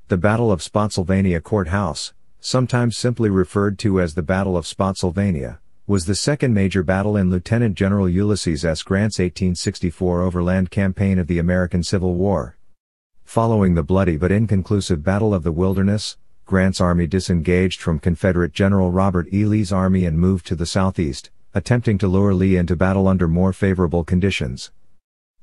The Battle of Spotsylvania Court House, sometimes simply referred to as the Battle of Spotsylvania, was the second major battle in Lieutenant General Ulysses S. Grant's 1864 Overland Campaign of the American Civil War. Following the bloody but inconclusive Battle of the Wilderness, Grant's army disengaged from Confederate General Robert E. Lee's army and moved to the southeast, attempting to lure Lee into battle under more favorable conditions.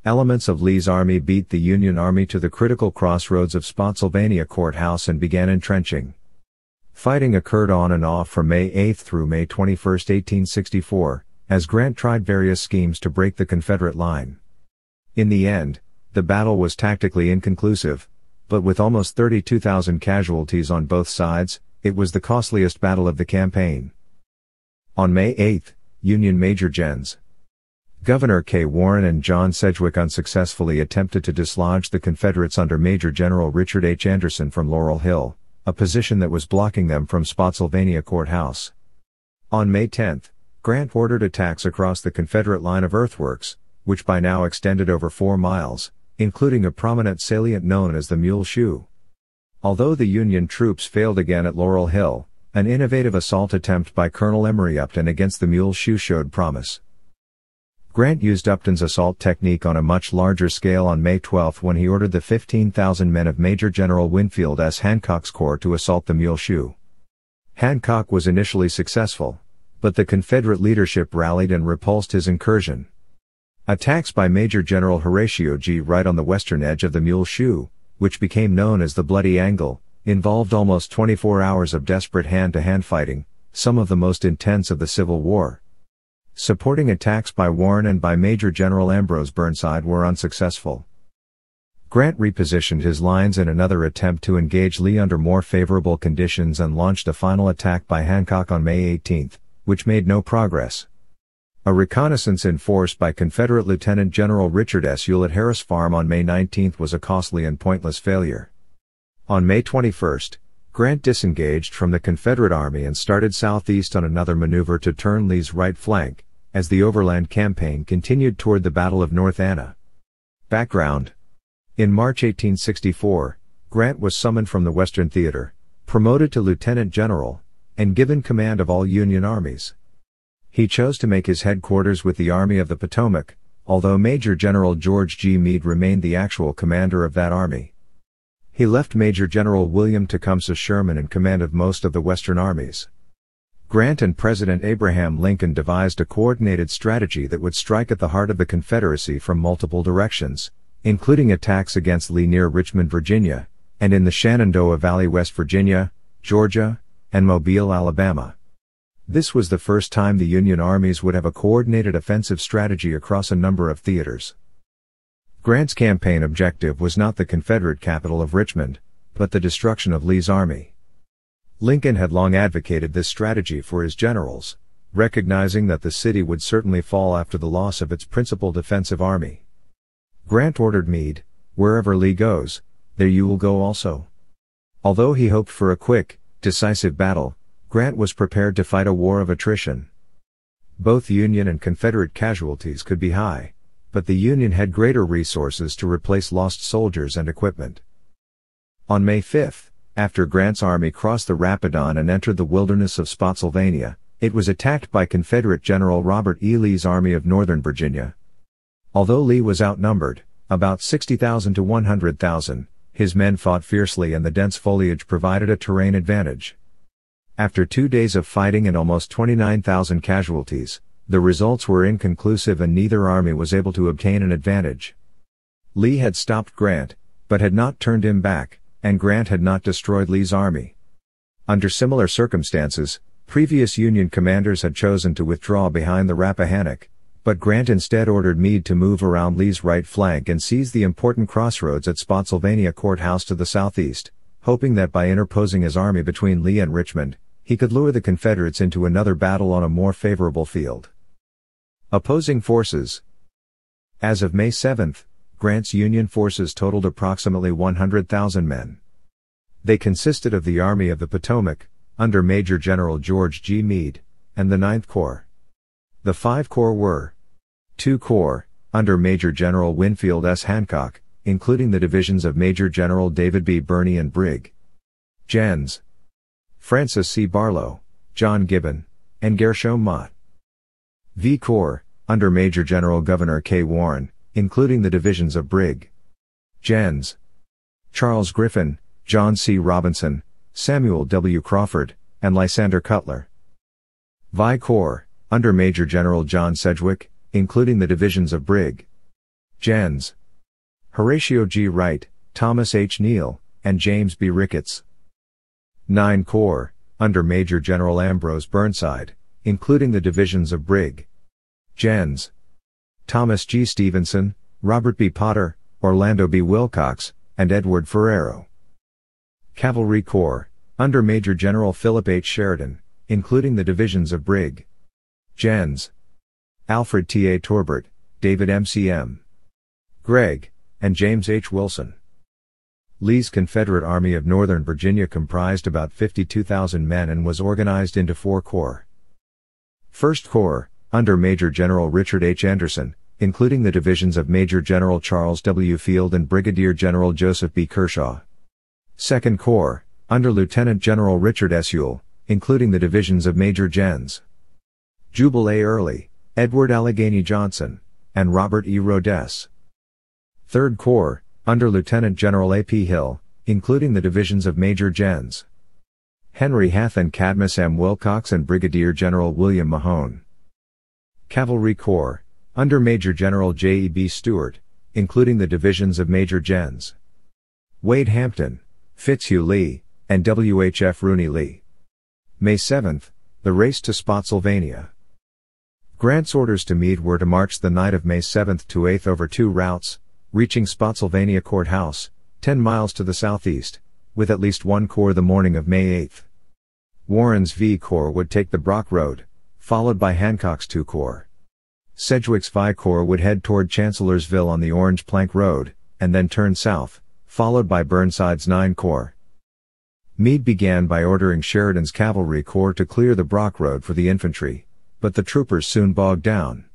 Elements of Lee's army beat the Union Army to the critical crossroads of Spotsylvania Court House and began entrenching. Fighting occurred on and off from May 8 through May 21, 1864, as Grant tried various schemes to break the Confederate line. In the end, the battle was tactically inconclusive, but with almost 32,000 casualties on both sides, it was the costliest battle of the campaign. On May 8, Union Major Gens. Governor K. Warren and John Sedgwick unsuccessfully attempted to dislodge the Confederates under Major General Richard H. Anderson from Laurel Hill, a position that was blocking them from Spotsylvania Court House. On May 10, Grant ordered attacks across the Confederate line of earthworks, which by now extended over 4 miles, including a prominent salient known as the Mule Shoe. Although the Union troops failed again at Laurel Hill, an innovative assault attempt by Colonel Emory Upton against the Mule Shoe showed promise. Grant used Upton's assault technique on a much larger scale on May 12 when he ordered the 15,000 men of Major General Winfield S. Hancock's corps to assault the Mule Shoe. Hancock was initially successful, but the Confederate leadership rallied and repulsed his incursion. Attacks by Major General Horatio G. Wright on the western edge of the Mule Shoe, which became known as the Bloody Angle, involved almost 24 hours of desperate hand-to-hand fighting, some of the most intense of the Civil War. Supporting attacks by Warren and by Major General Ambrose Burnside were unsuccessful. Grant repositioned his lines in another attempt to engage Lee under more favorable conditions and launched a final attack by Hancock on May 18, which made no progress. A reconnaissance in force by Confederate Lieutenant General Richard S. Ewell at Harris Farm on May 19 was a costly and pointless failure. On May 21, Grant disengaged from the Confederate Army and started southeast on another maneuver to turn Lee's right flank, as the Overland Campaign continued toward the Battle of North Anna. Background: in March 1864, Grant was summoned from the Western Theater, promoted to lieutenant general, and given command of all Union armies. He chose to make his headquarters with the Army of the Potomac, although Major General George G. Meade remained the actual commander of that army. He left Major General William Tecumseh Sherman in command of most of the Western armies. Grant and President Abraham Lincoln devised a coordinated strategy that would strike at the heart of the Confederacy from multiple directions, including attacks against Lee near Richmond, Virginia, and in the Shenandoah Valley, West Virginia, Georgia, and Mobile, Alabama. This was the first time the Union armies would have a coordinated offensive strategy across a number of theaters. Grant's campaign objective was not the Confederate capital of Richmond, but the destruction of Lee's army. Lincoln had long advocated this strategy for his generals, recognizing that the city would certainly fall after the loss of its principal defensive army. Grant ordered Meade, "Wherever Lee goes, there you will go also." Although he hoped for a quick, decisive battle, Grant was prepared to fight a war of attrition. Both Union and Confederate casualties could be high, but the Union had greater resources to replace lost soldiers and equipment. On May 5, after Grant's army crossed the Rapidan and entered the wilderness of Spotsylvania, it was attacked by Confederate General Robert E. Lee's Army of Northern Virginia. Although Lee was outnumbered, about 60,000 to 100,000, his men fought fiercely and the dense foliage provided a terrain advantage. After 2 days of fighting and almost 29,000 casualties, the results were inconclusive and neither army was able to obtain an advantage. Lee had stopped Grant, but had not turned him back, and Grant had not destroyed Lee's army. Under similar circumstances, previous Union commanders had chosen to withdraw behind the Rappahannock, but Grant instead ordered Meade to move around Lee's right flank and seize the important crossroads at Spotsylvania Court House to the southeast, hoping that by interposing his army between Lee and Richmond, he could lure the Confederates into another battle on a more favorable field. Opposing forces. As of May 7, Grant's Union forces totaled approximately 100,000 men. They consisted of the Army of the Potomac, under Major General George G. Meade, and the 9th Corps. The 5 corps were: 2 corps, under Major General Winfield S. Hancock, including the divisions of Major General David B. Birney and Brig. Gens. Francis C. Barlow, John Gibbon, and Gershom Mott. V Corps, under Major General Governor K. Warren, including the divisions of Brig. Gens. Charles Griffin, John C. Robinson, Samuel W. Crawford, and Lysander Cutler. Vi Corps, under Major General John Sedgwick, including the divisions of Brig. Gens. Horatio G. Wright, Thomas H. Neal, and James B. Ricketts. 9 Corps, under Major General Ambrose Burnside, including the divisions of Brig. Gens. Thomas G. Stevenson, Robert B. Potter, Orlando B. Wilcox, and Edward Ferrero. Cavalry Corps, under Major General Philip H. Sheridan, including the divisions of Brig. Gens. Alfred T. A. Torbert, David M. C. M. Gregg, and James H. Wilson. Lee's Confederate Army of Northern Virginia comprised about 52,000 men and was organized into 4 corps. 1st Corps, under Major General Richard H. Anderson, including the divisions of Major General Charles W. Field and Brigadier General Joseph B. Kershaw. 2nd Corps, under Lieutenant General Richard S. Ewell, including the divisions of Major Gens. Jubal A. Early, Edward Allegheny Johnson, and Robert E. Rodess. 3rd Corps, under Lieutenant General A. P. Hill, including the divisions of Major Gens. Henry Hath and Cadmus M. Wilcox and Brigadier General William Mahone. Cavalry Corps, under Major General J. E. B. Stewart, including the divisions of Major Gens. Wade Hampton, Fitzhugh Lee, and W. H. F. Rooney Lee. May 7th, the Race to Spotsylvania. Grant's orders to Meade were to march the night of May 7th to 8th over 2 routes, reaching Spotsylvania Court House, 10 miles to the southeast, with at least 1 corps the morning of May 8th. Warren's V Corps would take the Brock Road, followed by Hancock's 2 Corps. Sedgwick's Vi Corps would head toward Chancellorsville on the Orange Plank Road, and then turn south, followed by Burnside's 9 Corps. Meade began by ordering Sheridan's Cavalry Corps to clear the Brock Road for the infantry, but the troopers soon bogged down.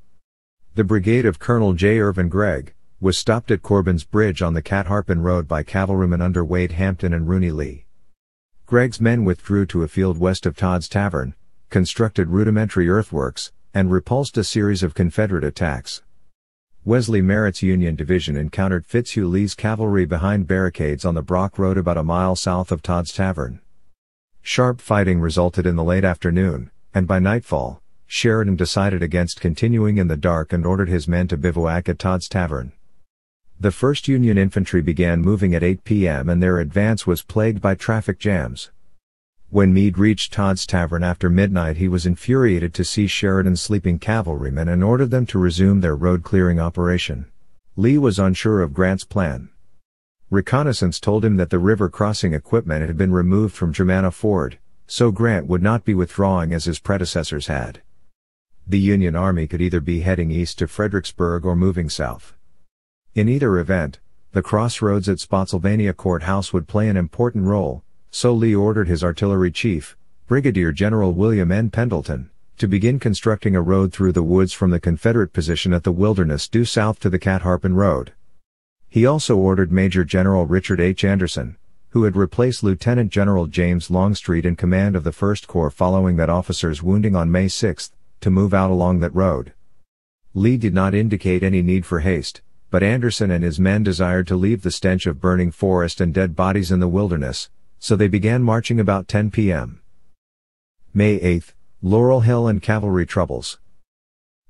The brigade of Colonel J. Irvin Gregg was stopped at Corbin's Bridge on the Catharpin Road by cavalrymen under Wade Hampton and Rooney Lee. Gregg's men withdrew to a field west of Todd's Tavern, constructed rudimentary earthworks, and repulsed a series of Confederate attacks. Wesley Merritt's Union Division encountered Fitzhugh Lee's cavalry behind barricades on the Brock Road about a mile south of Todd's Tavern. Sharp fighting resulted in the late afternoon, and by nightfall, Sheridan decided against continuing in the dark and ordered his men to bivouac at Todd's Tavern. The 1st Union Infantry began moving at 8 p.m. and their advance was plagued by traffic jams. When Meade reached Todd's Tavern after midnight, he was infuriated to see Sheridan's sleeping cavalrymen and ordered them to resume their road-clearing operation. Lee was unsure of Grant's plan. Reconnaissance told him that the river-crossing equipment had been removed from Germanna Ford, so Grant would not be withdrawing as his predecessors had. The Union Army could either be heading east to Fredericksburg or moving south. In either event, the crossroads at Spotsylvania Court House would play an important role, so Lee ordered his artillery chief, Brigadier General William N. Pendleton, to begin constructing a road through the woods from the Confederate position at the Wilderness due south to the Catharpin Road. He also ordered Major General Richard H. Anderson, who had replaced Lieutenant General James Longstreet in command of the 1st Corps following that officer's wounding on May 6, to move out along that road. Lee did not indicate any need for haste, but Anderson and his men desired to leave the stench of burning forest and dead bodies in the wilderness, so they began marching about 10 p.m. May 8, Laurel Hill and cavalry troubles.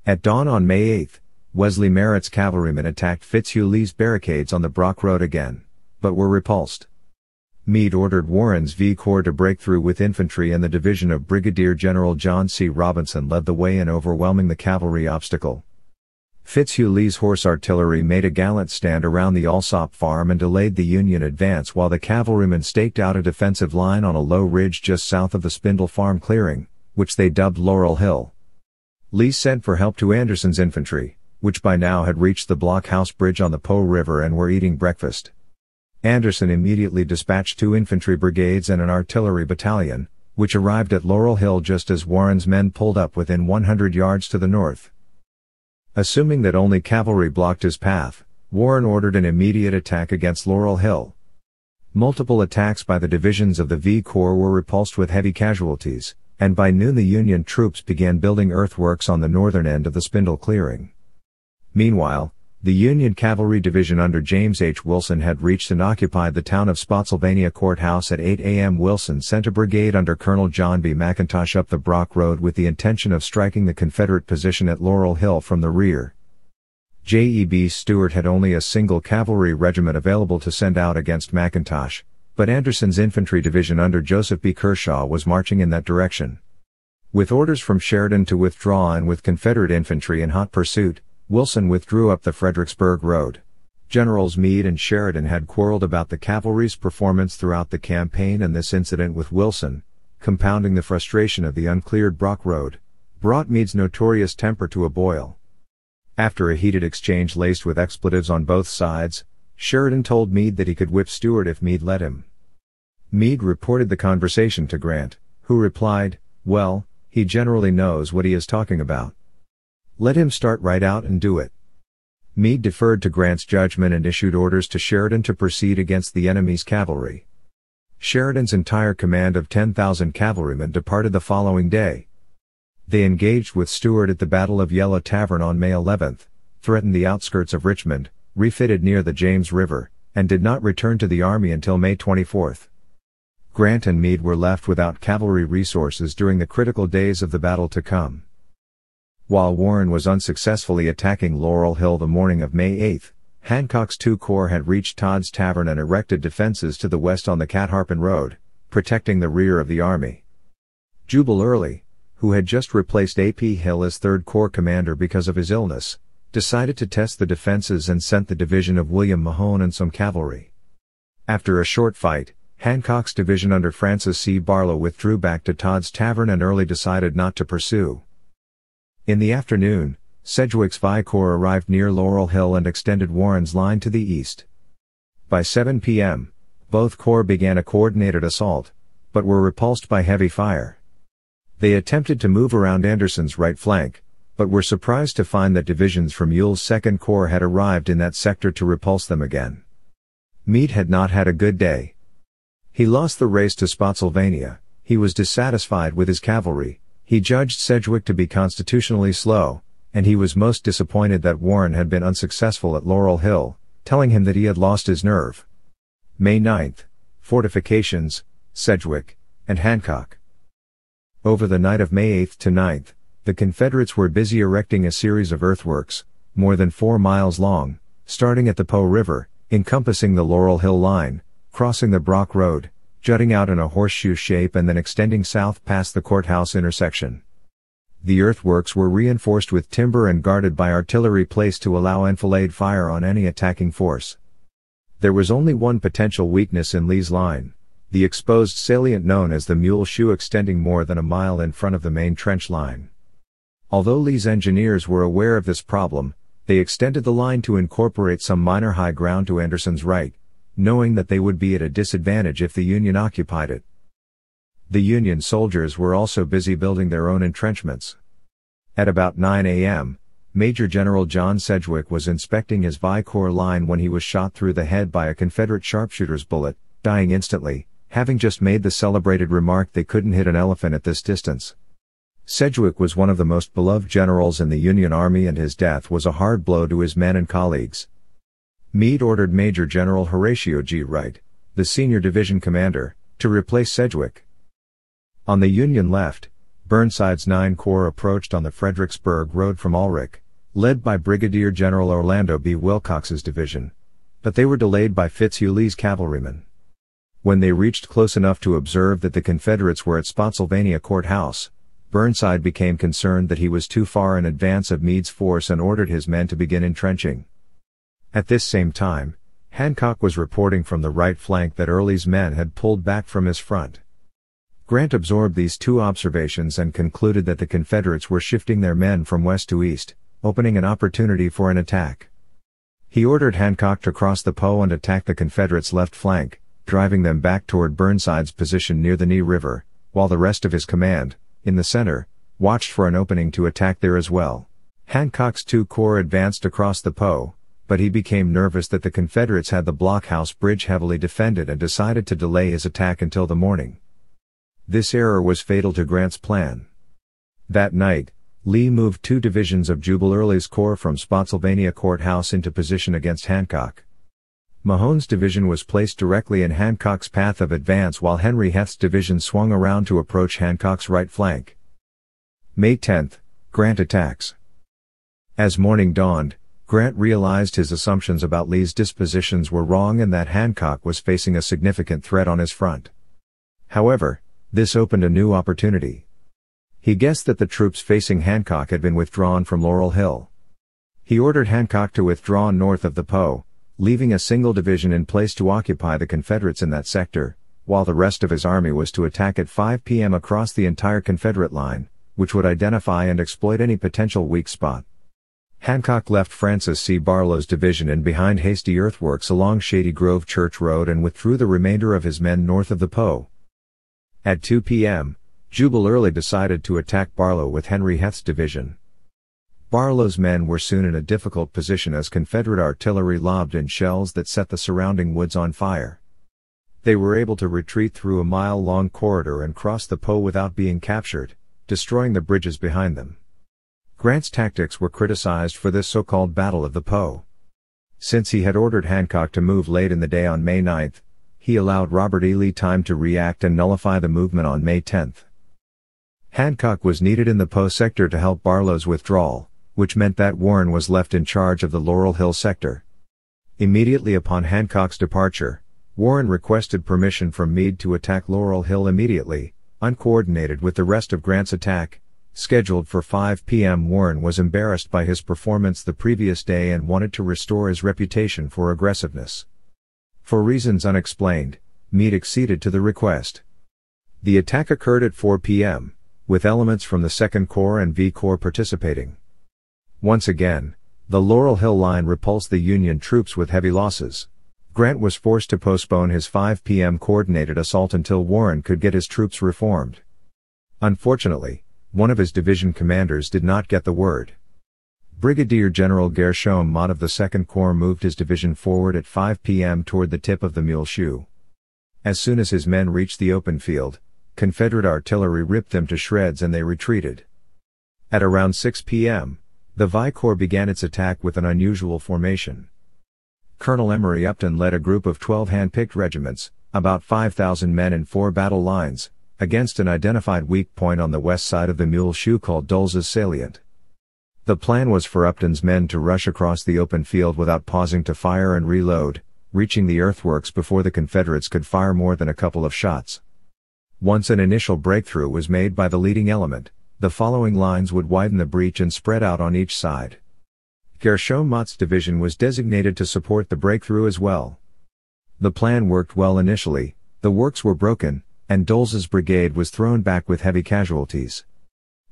At dawn on May 8, Wesley Merritt's cavalrymen attacked Fitzhugh Lee's barricades on the Brock Road again, but were repulsed. Meade ordered Warren's V Corps to break through with infantry, and the division of Brigadier General John C. Robinson led the way in overwhelming the cavalry obstacle. Fitzhugh Lee's horse artillery made a gallant stand around the Alsop farm and delayed the Union advance, while the cavalrymen staked out a defensive line on a low ridge just south of the Spindle Farm clearing, which they dubbed Laurel Hill. Lee sent for help to Anderson's infantry, which by now had reached the Blockhouse Bridge on the Po River and were eating breakfast. Anderson immediately dispatched 2 infantry brigades and an artillery battalion, which arrived at Laurel Hill just as Warren's men pulled up within 100 yards to the north. Assuming that only cavalry blocked his path, Warren ordered an immediate attack against Laurel Hill. Multiple attacks by the divisions of the V Corps were repulsed with heavy casualties, and by noon the Union troops began building earthworks on the northern end of the Spindle Clearing. Meanwhile, the Union Cavalry Division under James H. Wilson had reached and occupied the town of Spotsylvania Court House at 8 a.m. Wilson sent a brigade under Colonel John B. McIntosh up the Brock Road with the intention of striking the Confederate position at Laurel Hill from the rear. J.E.B. Stuart had only a single cavalry regiment available to send out against McIntosh, but Anderson's infantry division under Joseph B. Kershaw was marching in that direction. With orders from Sheridan to withdraw and with Confederate infantry in hot pursuit, Wilson withdrew up the Fredericksburg Road. Generals Meade and Sheridan had quarreled about the cavalry's performance throughout the campaign, and this incident with Wilson, compounding the frustration of the uncleared Brock Road, brought Meade's notorious temper to a boil. After a heated exchange laced with expletives on both sides, Sheridan told Meade that he could whip Stuart if Meade let him. Meade reported the conversation to Grant, who replied, "Well, he generally knows what he is talking about. Let him start right out and do it." Meade deferred to Grant's judgment and issued orders to Sheridan to proceed against the enemy's cavalry. Sheridan's entire command of 10,000 cavalrymen departed the following day. They engaged with Stuart at the Battle of Yellow Tavern on May 11, threatened the outskirts of Richmond, refitted near the James River, and did not return to the army until May 24. Grant and Meade were left without cavalry resources during the critical days of the battle to come. While Warren was unsuccessfully attacking Laurel Hill the morning of May 8, Hancock's two corps had reached Todd's Tavern and erected defenses to the west on the Catharpin Road, protecting the rear of the army. Jubal Early, who had just replaced A.P. Hill as 3rd Corps commander because of his illness, decided to test the defenses and sent the division of William Mahone and some cavalry. After a short fight, Hancock's division under Francis C. Barlow withdrew back to Todd's Tavern and Early decided not to pursue. In the afternoon, Sedgwick's V Corps arrived near Laurel Hill and extended Warren's line to the east. By 7 p.m., both corps began a coordinated assault, but were repulsed by heavy fire. They attempted to move around Anderson's right flank, but were surprised to find that divisions from Ewell's 2nd Corps had arrived in that sector to repulse them again. Meade had not had a good day. He lost the race to Spotsylvania, he was dissatisfied with his cavalry, he judged Sedgwick to be constitutionally slow, and he was most disappointed that Warren had been unsuccessful at Laurel Hill, telling him that he had lost his nerve. May 9, Fortifications, Sedgwick, and Hancock. Over the night of May 8 to 9, the Confederates were busy erecting a series of earthworks, more than 4 miles long, starting at the Po River, encompassing the Laurel Hill line, crossing the Brock Road, jutting out in a horseshoe shape and then extending south past the courthouse intersection. The earthworks were reinforced with timber and guarded by artillery placed to allow enfilade fire on any attacking force. There was only one potential weakness in Lee's line, the exposed salient known as the Mule Shoe extending more than a mile in front of the main trench line. Although Lee's engineers were aware of this problem, they extended the line to incorporate some minor high ground to Anderson's right, knowing that they would be at a disadvantage if the Union occupied it. The Union soldiers were also busy building their own entrenchments. At about 9 a.m., Major General John Sedgwick was inspecting his V Corps line when he was shot through the head by a Confederate sharpshooter's bullet, dying instantly, having just made the celebrated remark, "They couldn't hit an elephant at this distance." Sedgwick was one of the most beloved generals in the Union Army, and his death was a hard blow to his men and colleagues. Meade ordered Major General Horatio G. Wright, the senior division commander, to replace Sedgwick. On the Union left, Burnside's 9 Corps approached on the Fredericksburg Road from Ulrich, led by Brigadier General Orlando B. Wilcox's division, but they were delayed by Fitzhugh-Lee's cavalrymen. When they reached close enough to observe that the Confederates were at Spotsylvania Court House, Burnside became concerned that he was too far in advance of Meade's force and ordered his men to begin entrenching. At this same time, Hancock was reporting from the right flank that Early's men had pulled back from his front. Grant absorbed these two observations and concluded that the Confederates were shifting their men from west to east, opening an opportunity for an attack. He ordered Hancock to cross the Po and attack the Confederates' left flank, driving them back toward Burnside's position near the Knee River, while the rest of his command, in the center, watched for an opening to attack there as well. Hancock's 2 corps advanced across the Po, but he became nervous that the Confederates had the blockhouse bridge heavily defended and decided to delay his attack until the morning. This error was fatal to Grant's plan. That night, Lee moved 2 divisions of Jubal Early's corps from Spotsylvania Court House into position against Hancock. Mahone's division was placed directly in Hancock's path of advance while Henry Heth's division swung around to approach Hancock's right flank. May 10, Grant attacks. As morning dawned, Grant realized his assumptions about Lee's dispositions were wrong and that Hancock was facing a significant threat on his front. However, this opened a new opportunity. He guessed that the troops facing Hancock had been withdrawn from Laurel Hill. He ordered Hancock to withdraw north of the Po, leaving a single division in place to occupy the Confederates in that sector, while the rest of his army was to attack at 5 p.m. across the entire Confederate line, which would identify and exploit any potential weak spot. Hancock left Francis C. Barlow's division in behind hasty earthworks along Shady Grove Church Road and withdrew the remainder of his men north of the Po. At 2 p.m., Jubal Early decided to attack Barlow with Henry Heth's division. Barlow's men were soon in a difficult position as Confederate artillery lobbed in shells that set the surrounding woods on fire. They were able to retreat through a mile-long corridor and cross the Po without being captured, destroying the bridges behind them. Grant's tactics were criticized for this so-called Battle of the Po. Since he had ordered Hancock to move late in the day on May 9, he allowed Robert E. Lee time to react and nullify the movement on May 10. Hancock was needed in the Po sector to help Barlow's withdrawal, which meant that Warren was left in charge of the Laurel Hill sector. Immediately upon Hancock's departure, Warren requested permission from Meade to attack Laurel Hill immediately, uncoordinated with the rest of Grant's attack. Scheduled for 5 p.m. Warren was embarrassed by his performance the previous day and wanted to restore his reputation for aggressiveness. For reasons unexplained, Meade acceded to the request. The attack occurred at 4 p.m., with elements from the 2nd Corps and V Corps participating. Once again, the Laurel Hill line repulsed the Union troops with heavy losses. Grant was forced to postpone his 5 p.m. coordinated assault until Warren could get his troops reformed. Unfortunately, one of his division commanders did not get the word. Brigadier General Gershom Mott of the 2nd Corps moved his division forward at 5 p.m. toward the tip of the Mule Shoe. As soon as his men reached the open field, Confederate artillery ripped them to shreds and they retreated. At around 6 p.m., the V Corps began its attack with an unusual formation. Colonel Emory Upton led a group of 12 hand-picked regiments, about 5,000 men in 4 battle lines, against an identified weak point on the west side of the Mule Shoe called Doles's Salient. The plan was for Upton's men to rush across the open field without pausing to fire and reload, reaching the earthworks before the Confederates could fire more than a couple of shots. Once an initial breakthrough was made by the leading element, the following lines would widen the breach and spread out on each side. Gershom Mott's division was designated to support the breakthrough as well. The plan worked well initially, the works were broken, and Doles's brigade was thrown back with heavy casualties.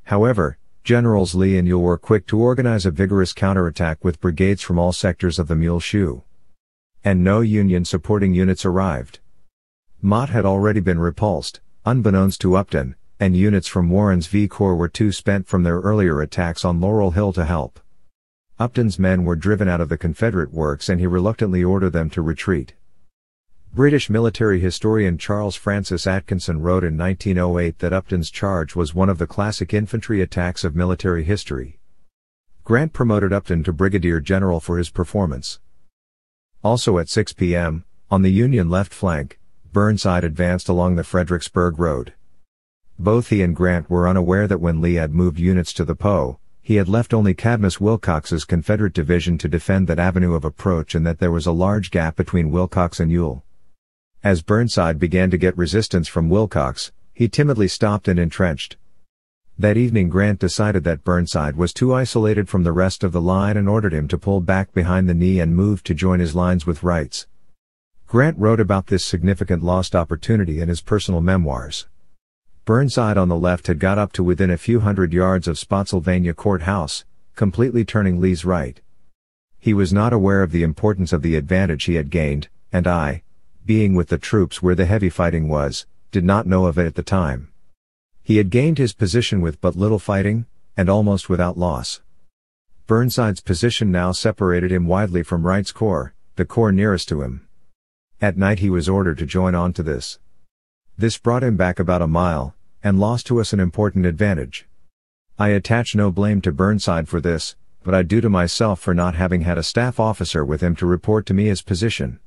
However, Generals Lee and Ewell were quick to organize a vigorous counterattack with brigades from all sectors of the Mule Shoe. And no Union supporting units arrived. Mott had already been repulsed, unbeknownst to Upton, and units from Warren's V Corps were too spent from their earlier attacks on Laurel Hill to help. Upton's men were driven out of the Confederate works and he reluctantly ordered them to retreat. British military historian Charles Francis Atkinson wrote in 1908 that Upton's charge was one of the classic infantry attacks of military history. Grant promoted Upton to brigadier general for his performance. Also at 6 p.m., on the Union left flank, Burnside advanced along the Fredericksburg Road. Both he and Grant were unaware that when Lee had moved units to the Po, he had left only Cadmus Wilcox's Confederate division to defend that avenue of approach and that there was a large gap between Wilcox and Ewell. As Burnside began to get resistance from Wilcox, he timidly stopped and entrenched. That evening Grant decided that Burnside was too isolated from the rest of the line and ordered him to pull back behind the knee and move to join his lines with Wright's. Grant wrote about this significant lost opportunity in his personal memoirs. Burnside on the left had got up to within a few hundred yards of Spotsylvania Court House, completely turning Lee's right. He was not aware of the importance of the advantage he had gained, and I, being with the troops where the heavy fighting was, did not know of it at the time. He had gained his position with but little fighting, and almost without loss. Burnside's position now separated him widely from Wright's corps, the corps nearest to him. At night he was ordered to join on to this. This brought him back about a mile, and lost to us an important advantage. I attach no blame to Burnside for this, but I do to myself for not having had a staff officer with him to report to me his position.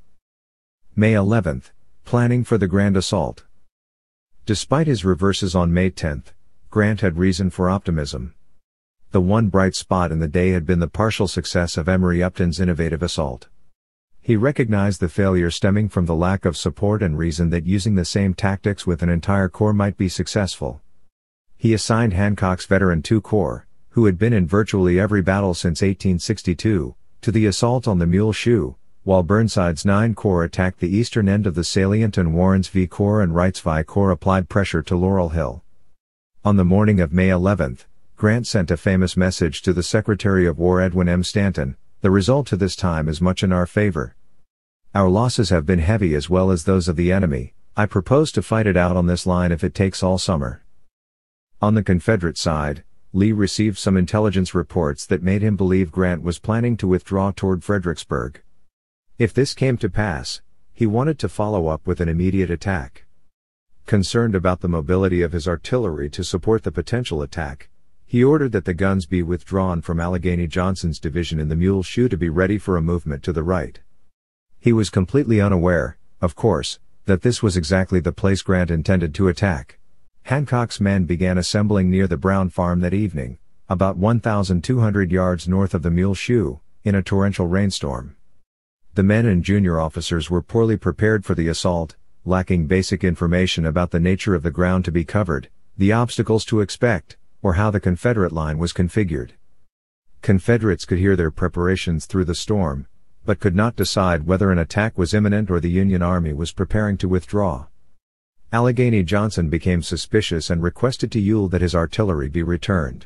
May 11th, planning for the grand assault. Despite his reverses on May 10th, Grant had reason for optimism. The one bright spot in the day had been the partial success of Emory Upton's innovative assault. He recognized the failure stemming from the lack of support and reasoned that using the same tactics with an entire corps might be successful. He assigned Hancock's veteran II Corps, who had been in virtually every battle since 1862, to the assault on the Mule Shoe, while Burnside's 9 Corps attacked the eastern end of the salient and Warren's V Corps and Wright's V Corps applied pressure to Laurel Hill. On the morning of May 11th, Grant sent a famous message to the Secretary of War Edwin M. Stanton: "The result to this time is much in our favor. Our losses have been heavy as well as those of the enemy. I propose to fight it out on this line if it takes all summer." On the Confederate side, Lee received some intelligence reports that made him believe Grant was planning to withdraw toward Fredericksburg. If this came to pass, he wanted to follow up with an immediate attack. Concerned about the mobility of his artillery to support the potential attack, he ordered that the guns be withdrawn from Allegheny Johnson's division in the Mule Shoe to be ready for a movement to the right. He was completely unaware, of course, that this was exactly the place Grant intended to attack. Hancock's men began assembling near the Brown farm that evening, about 1,200 yards north of the Mule Shoe, in a torrential rainstorm. The men and junior officers were poorly prepared for the assault, lacking basic information about the nature of the ground to be covered, the obstacles to expect, or how the Confederate line was configured. Confederates could hear their preparations through the storm, but could not decide whether an attack was imminent or the Union Army was preparing to withdraw. Allegheny Johnson became suspicious and requested to Ewell that his artillery be returned.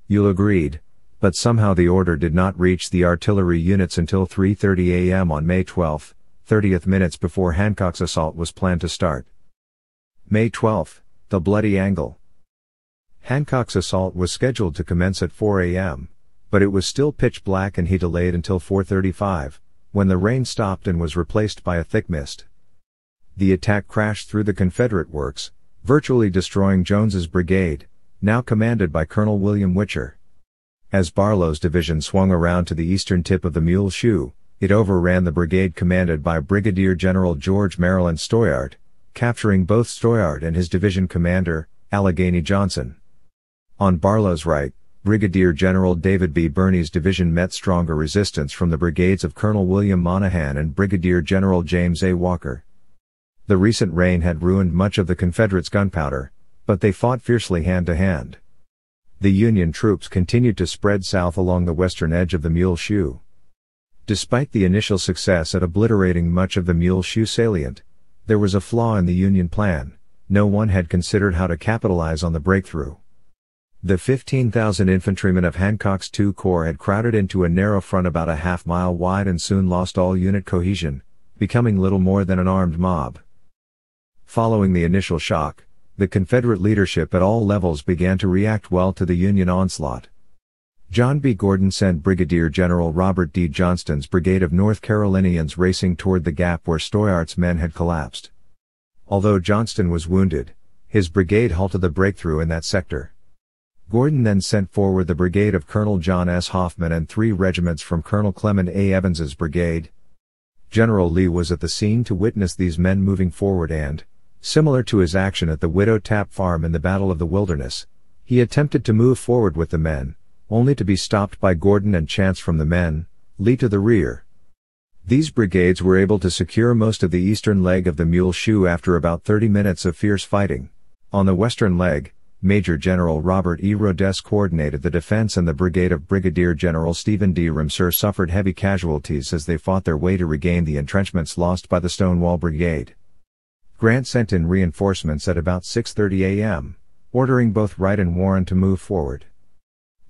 Ewell agreed, but somehow the order did not reach the artillery units until 3:30 a.m. on May 12, 30 minutes before Hancock's assault was planned to start. May 12, the Bloody Angle. Hancock's assault was scheduled to commence at 4 a.m., but it was still pitch black and he delayed until 4:35, when the rain stopped and was replaced by a thick mist. The attack crashed through the Confederate works, virtually destroying Jones's brigade, now commanded by Colonel William Witcher. As Barlow's division swung around to the eastern tip of the Mule Shoe, it overran the brigade commanded by Brigadier General George Maryland Stoyard, capturing both Stoyard and his division commander, Allegheny Johnson. On Barlow's right, Brigadier General David B. Birney's division met stronger resistance from the brigades of Colonel William Monahan and Brigadier General James A. Walker. The recent rain had ruined much of the Confederates' gunpowder, but they fought fiercely hand to hand. The Union troops continued to spread south along the western edge of the Mule Shoe. Despite the initial success at obliterating much of the Mule Shoe salient, there was a flaw in the Union plan. No one had considered how to capitalize on the breakthrough. The 15,000 infantrymen of Hancock's II Corps had crowded into a narrow front about a half-mile wide and soon lost all unit cohesion, becoming little more than an armed mob. Following the initial shock, the Confederate leadership at all levels began to react well to the Union onslaught. John B. Gordon sent Brigadier General Robert D. Johnston's brigade of North Carolinians racing toward the gap where Stoyart's men had collapsed. Although Johnston was wounded, his brigade halted the breakthrough in that sector. Gordon then sent forward the brigade of Colonel John S. Hoffman and 3 regiments from Colonel Clement A. Evans's brigade. General Lee was at the scene to witness these men moving forward and, similar to his action at the Widow Tap Farm in the Battle of the Wilderness, he attempted to move forward with the men, only to be stopped by Gordon and chants from the men, "Lee to the rear." These brigades were able to secure most of the eastern leg of the Mule Shoe after about 30 minutes of fierce fighting. On the western leg, Major General Robert E. Rodess coordinated the defense and the brigade of Brigadier General Stephen D. Ramseur suffered heavy casualties as they fought their way to regain the entrenchments lost by the Stonewall Brigade. Grant sent in reinforcements at about 6:30 a.m., ordering both Wright and Warren to move forward.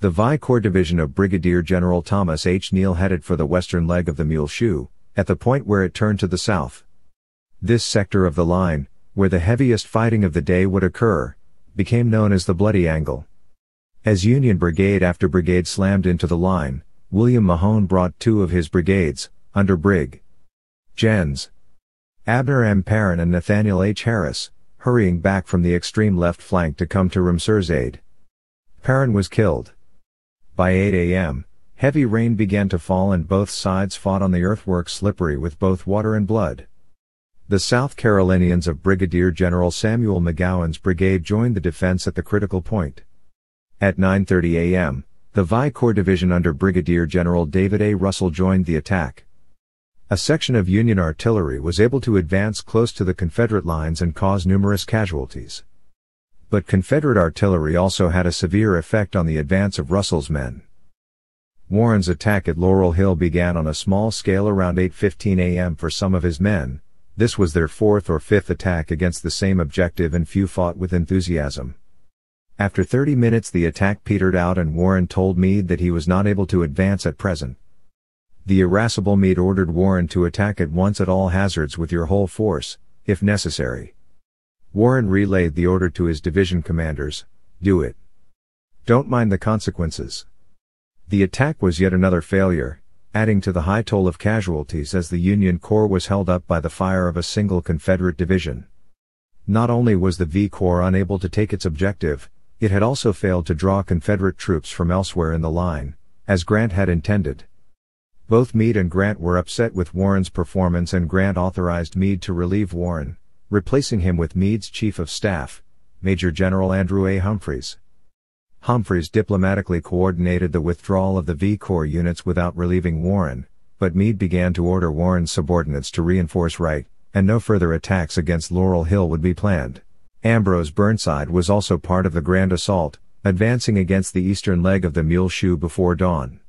The V Corps division of Brigadier General Thomas H. Neal headed for the western leg of the Mule Shoe, at the point where it turned to the south. This sector of the line, where the heaviest fighting of the day would occur, became known as the Bloody Angle. As Union brigade after brigade slammed into the line, William Mahone brought two of his brigades, under Brig. Gens. Abner M. Perrin and Nathaniel H. Harris, hurrying back from the extreme left flank to come to Ramseur's aid. Perrin was killed. By 8 a.m., heavy rain began to fall and both sides fought on the earthwork slippery with both water and blood. The South Carolinians of Brigadier General Samuel McGowan's brigade joined the defense at the critical point. At 9:30 a.m., the Vi Corps Division under Brigadier General David A. Russell joined the attack. A section of Union artillery was able to advance close to the Confederate lines and cause numerous casualties. But Confederate artillery also had a severe effect on the advance of Russell's men. Warren's attack at Laurel Hill began on a small scale around 8:15 a.m. for some of his men. This was their fourth or fifth attack against the same objective and few fought with enthusiasm. After 30 minutes the attack petered out and Warren told Meade that he was not able to advance at present. The irascible Meade ordered Warren to attack at once at all hazards with your whole force, if necessary. Warren relayed the order to his division commanders, "Do it. Don't mind the consequences." The attack was yet another failure, adding to the high toll of casualties as the Union Corps was held up by the fire of a single Confederate division. Not only was the V Corps unable to take its objective, it had also failed to draw Confederate troops from elsewhere in the line, as Grant had intended. Both Meade and Grant were upset with Warren's performance and Grant authorized Meade to relieve Warren, replacing him with Meade's Chief of Staff, Major General Andrew A. Humphreys. Humphreys diplomatically coordinated the withdrawal of the V Corps units without relieving Warren, but Meade began to order Warren's subordinates to reinforce Wright, and no further attacks against Laurel Hill would be planned. Ambrose Burnside was also part of the grand assault, advancing against the eastern leg of the Mule Shoe before dawn.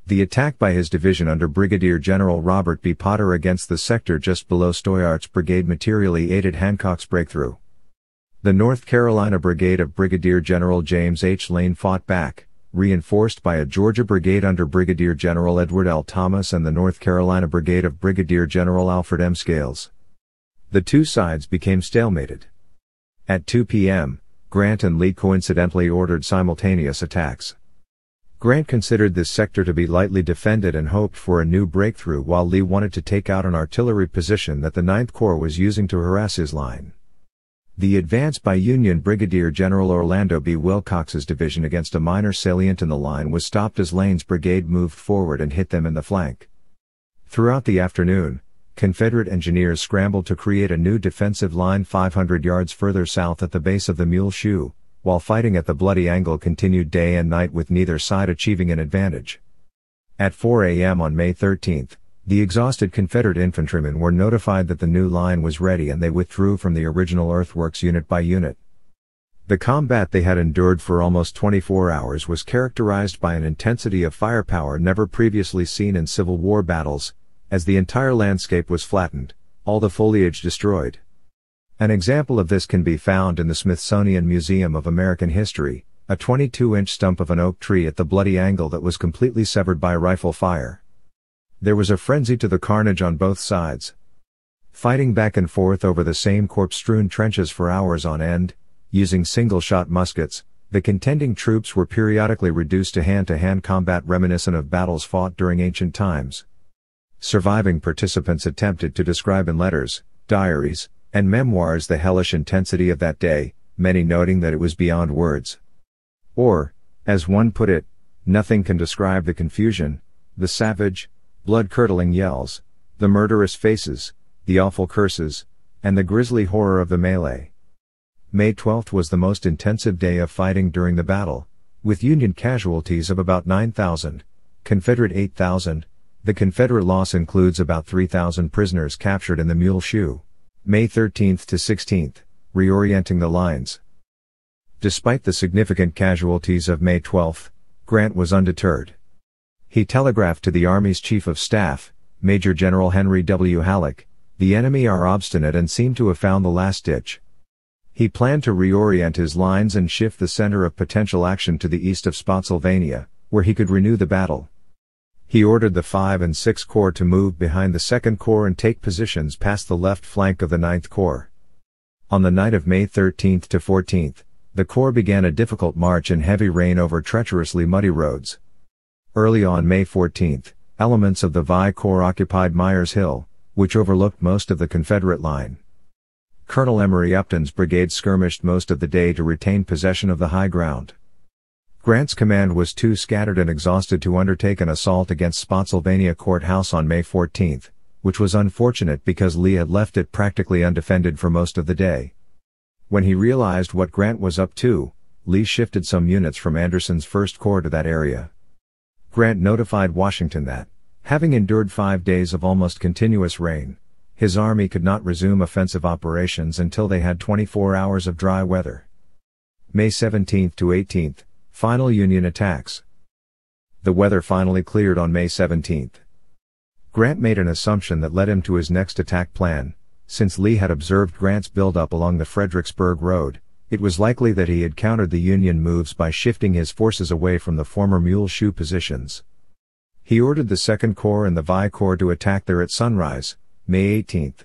The attack by his division under Brigadier General Robert B. Potter against the sector just below Stoyart's brigade materially aided Hancock's breakthrough. The North Carolina Brigade of Brigadier General James H. Lane fought back, reinforced by a Georgia Brigade under Brigadier General Edward L. Thomas and the North Carolina Brigade of Brigadier General Alfred M. Scales. The two sides became stalemated. At 2 p.m., Grant and Lee coincidentally ordered simultaneous attacks. Grant considered this sector to be lightly defended and hoped for a new breakthrough while Lee wanted to take out an artillery position that the Ninth Corps was using to harass his line. The advance by Union Brigadier General Orlando B. Wilcox's division against a minor salient in the line was stopped as Lane's brigade moved forward and hit them in the flank. Throughout the afternoon, Confederate engineers scrambled to create a new defensive line 500 yards further south at the base of the Mule Shoe, while fighting at the Bloody Angle continued day and night with neither side achieving an advantage. At 4 a.m. on May 13, the exhausted Confederate infantrymen were notified that the new line was ready and they withdrew from the original earthworks unit by unit. The combat they had endured for almost 24 hours was characterized by an intensity of firepower never previously seen in Civil War battles, as the entire landscape was flattened, all the foliage destroyed. An example of this can be found in the Smithsonian Museum of American History, a 22-inch stump of an oak tree at the Bloody Angle that was completely severed by rifle fire. There was a frenzy to the carnage on both sides. Fighting back and forth over the same corpse-strewn trenches for hours on end, using single-shot muskets, the contending troops were periodically reduced to hand-to-hand combat reminiscent of battles fought during ancient times. Surviving participants attempted to describe in letters, diaries, and memoirs the hellish intensity of that day, many noting that it was beyond words. Or, as one put it, nothing can describe the confusion, the savage, blood-curdling yells, the murderous faces, the awful curses, and the grisly horror of the melee. May 12th was the most intensive day of fighting during the battle, with Union casualties of about 9,000, Confederate 8,000. The Confederate loss includes about 3,000 prisoners captured in the Mule Shoe. May 13th to 16th, Reorienting the Lines. Despite the significant casualties of May 12th, Grant was undeterred. He telegraphed to the Army's Chief of Staff, Major General Henry W. Halleck, "The enemy are obstinate and seem to have found the last ditch." He planned to reorient his lines and shift the center of potential action to the east of Spotsylvania, where he could renew the battle. He ordered the 5 and 6 Corps to move behind the 2nd Corps and take positions past the left flank of the 9th Corps. On the night of May 13th to 14th, The Corps began a difficult march in heavy rain over treacherously muddy roads. Early on May 14, elements of the VI Corps occupied Myers Hill, which overlooked most of the Confederate line. Colonel Emory Upton's brigade skirmished most of the day to retain possession of the high ground. Grant's command was too scattered and exhausted to undertake an assault against Spotsylvania Court House on May 14, which was unfortunate because Lee had left it practically undefended for most of the day. When he realized what Grant was up to, Lee shifted some units from Anderson's 1st Corps to that area. Grant notified Washington that, having endured 5 days of almost continuous rain, his army could not resume offensive operations until they had 24 hours of dry weather. May 17 to 18, final Union attacks. The weather finally cleared on May 17. Grant made an assumption that led him to his next attack plan. Since Lee had observed Grant's buildup along the Fredericksburg Road, it was likely that he had countered the Union moves by shifting his forces away from the former Mule Shoe positions. He ordered the 2nd Corps and the VI Corps to attack there at sunrise, May 18.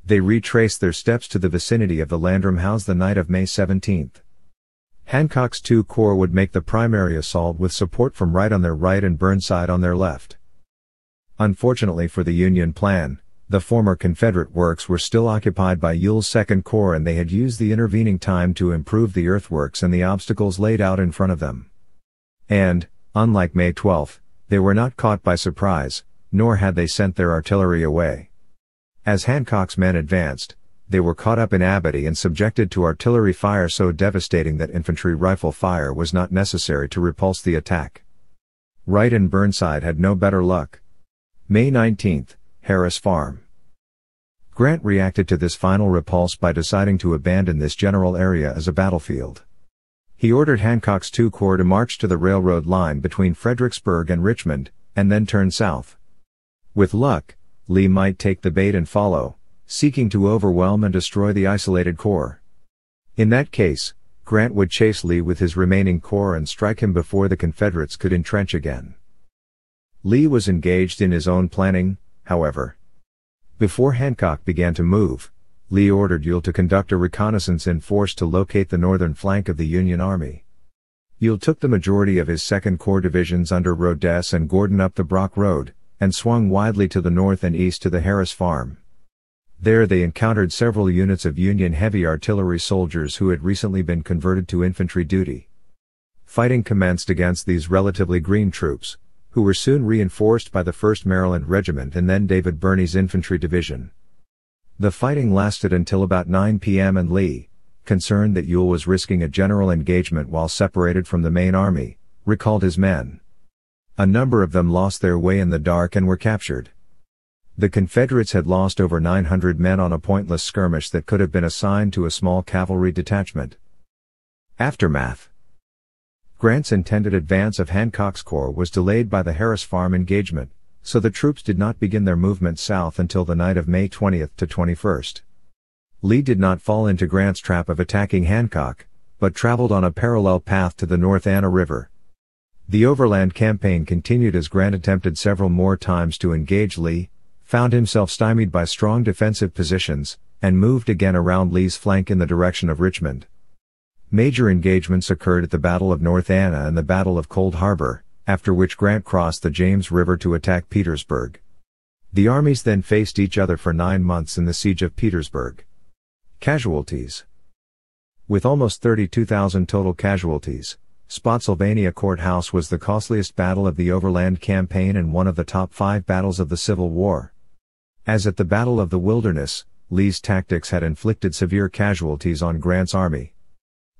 They retraced their steps to the vicinity of the Landrum House the night of May 17. Hancock's 2 Corps would make the primary assault with support from Wright on their right and Burnside on their left. Unfortunately for the Union plan, the former Confederate works were still occupied by Ewell's 2nd Corps and they had used the intervening time to improve the earthworks and the obstacles laid out in front of them. And, unlike May 12, they were not caught by surprise, nor had they sent their artillery away. As Hancock's men advanced, they were caught up in ambush and subjected to artillery fire so devastating that infantry rifle fire was not necessary to repulse the attack. Wright and Burnside had no better luck. May 19, Harris Farm. Grant reacted to this final repulse by deciding to abandon this general area as a battlefield. He ordered Hancock's 2 Corps to march to the railroad line between Fredericksburg and Richmond, and then turn south. With luck, Lee might take the bait and follow, seeking to overwhelm and destroy the isolated corps. In that case, Grant would chase Lee with his remaining corps and strike him before the Confederates could entrench again. Lee was engaged in his own planning, however. Before Hancock began to move, Lee ordered Ewell to conduct a reconnaissance in force to locate the northern flank of the Union Army. Ewell took the majority of his 2nd Corps divisions under Rodess and Gordon up the Brock Road, and swung widely to the north and east to the Harris Farm. There they encountered several units of Union heavy artillery soldiers who had recently been converted to infantry duty. Fighting commenced against these relatively green troops, who were soon reinforced by the 1st Maryland Regiment and then David Birney's infantry division. The fighting lasted until about 9 p.m. and Lee, concerned that Ewell was risking a general engagement while separated from the main army, recalled his men. A number of them lost their way in the dark and were captured. The Confederates had lost over 900 men on a pointless skirmish that could have been assigned to a small cavalry detachment. Aftermath. Grant's intended advance of Hancock's Corps was delayed by the Harris Farm engagement, so the troops did not begin their movement south until the night of May 20 to 21. Lee did not fall into Grant's trap of attacking Hancock, but traveled on a parallel path to the North Anna River. The Overland Campaign continued as Grant attempted several more times to engage Lee, found himself stymied by strong defensive positions, and moved again around Lee's flank in the direction of Richmond. Major engagements occurred at the Battle of North Anna and the Battle of Cold Harbor, after which Grant crossed the James River to attack Petersburg. The armies then faced each other for 9 months in the Siege of Petersburg. Casualties. With almost 32,000 total casualties, Spotsylvania Court House was the costliest battle of the Overland Campaign and one of the top 5 battles of the Civil War. As at the Battle of the Wilderness, Lee's tactics had inflicted severe casualties on Grant's army.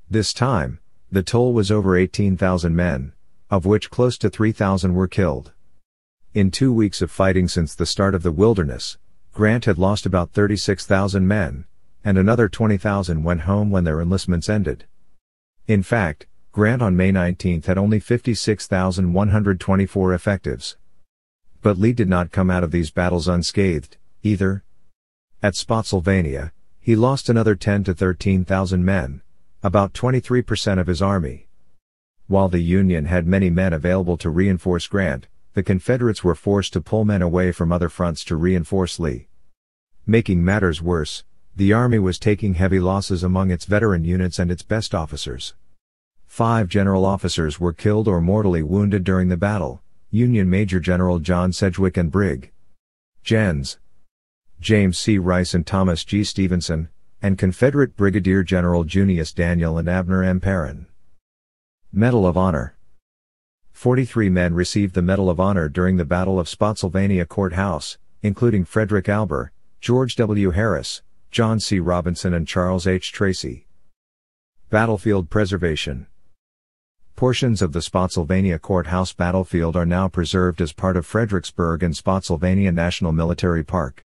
This time, the toll was over 18,000 men, of which close to 3,000 were killed. In 2 weeks of fighting since the start of the Wilderness, Grant had lost about 36,000 men, and another 20,000 went home when their enlistments ended. In fact, Grant on May 19 had only 56,124 effectives. But Lee did not come out of these battles unscathed, either. At Spotsylvania, he lost another 10,000 to 13,000 men, about 23% of his army. While the Union had many men available to reinforce Grant, the Confederates were forced to pull men away from other fronts to reinforce Lee. Making matters worse, The Army was taking heavy losses among its veteran units and its best officers. 5 general officers were killed or mortally wounded during the battle: Union Major General John Sedgwick and Brig. Gens. James C. Rice and Thomas G. Stevenson, and Confederate Brigadier General Junius Daniel and Abner M. Perrin. Medal of Honor. 43 men received the Medal of Honor during the Battle of Spotsylvania Court House, including Frederick Alber, George W. Harris, John C. Robinson and Charles H. Tracy. Battlefield preservation. Portions of the Spotsylvania Court House battlefield are now preserved as part of Fredericksburg and Spotsylvania National Military Park.